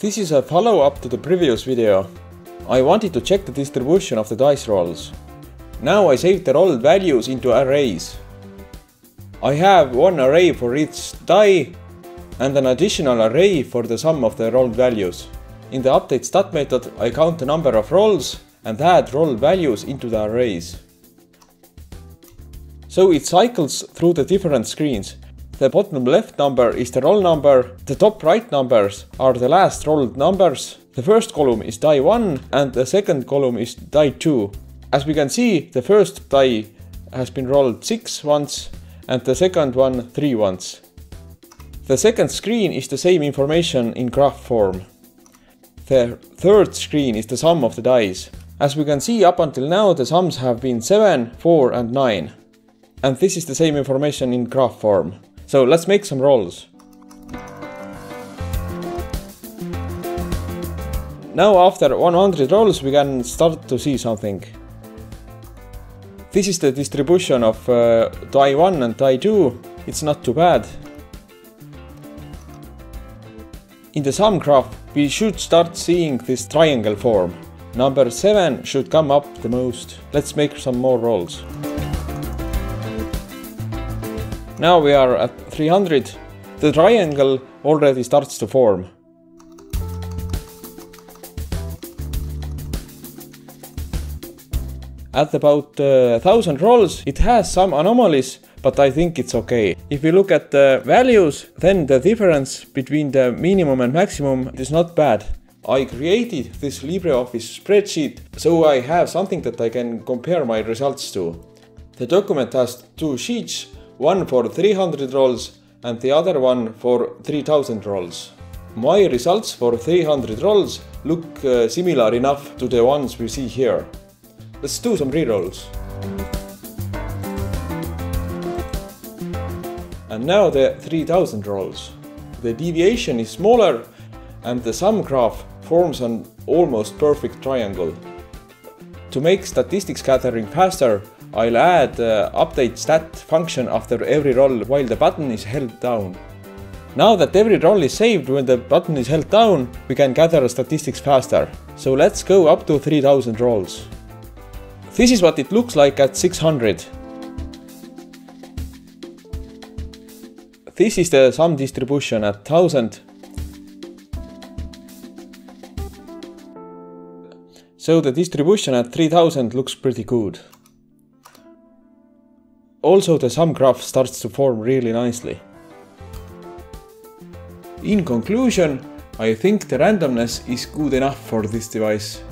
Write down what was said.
This is a follow-up to the previous video. I wanted to check the distribution of the dice rolls. Now I saved the rolled values into arrays. I have one array for each die and an additional array for the sum of the rolled values. In the update stat method, I count the number of rolls and add rolled values into the arrays. So it cycles through the different screens. The bottom left number is the roll number, the top right numbers are the last rolled numbers, the first column is die 1 and the second column is die 2. As we can see, the first die has been rolled 6 once and the second one 3 once. The second screen is the same information in graph form. The third screen is the sum of the dice. As we can see, up until now the sums have been 7, 4 and 9. And this is the same information in graph form. So let's make some rolls. Now after 100 rolls we can start to see something. This is the distribution of die 1 and die 2. It's not too bad. In the sum graph we should start seeing this triangle form. Number 7 should come up the most. Let's make some more rolls. Now we are at 300. The triangle already starts to form. At about 1000 rolls it has some anomalies, but I think it's okay. If we look at the values, then the difference between the minimum and maximum is not bad. I created this LibreOffice spreadsheet so I have something that I can compare my results to. The document has two sheets, one for 300 rolls and the other one for 3000 rolls. My results for 300 rolls look similar enough to the ones we see here. Let's do some rerolls. And now the 3000 rolls. The deviation is smaller and the sum graph forms an almost perfect triangle. To make statistics gathering faster, I'll add update stat function after every roll while the button is held down. Now that every roll is saved when the button is held down, we can gather statistics faster. So let's go up to 3000 rolls. This is what it looks like at 600. This is the sum distribution at 1000. So the distribution at 3000 looks pretty good. Also the sum graph starts to form really nicely. In conclusion, I think the randomness is good enough for this device.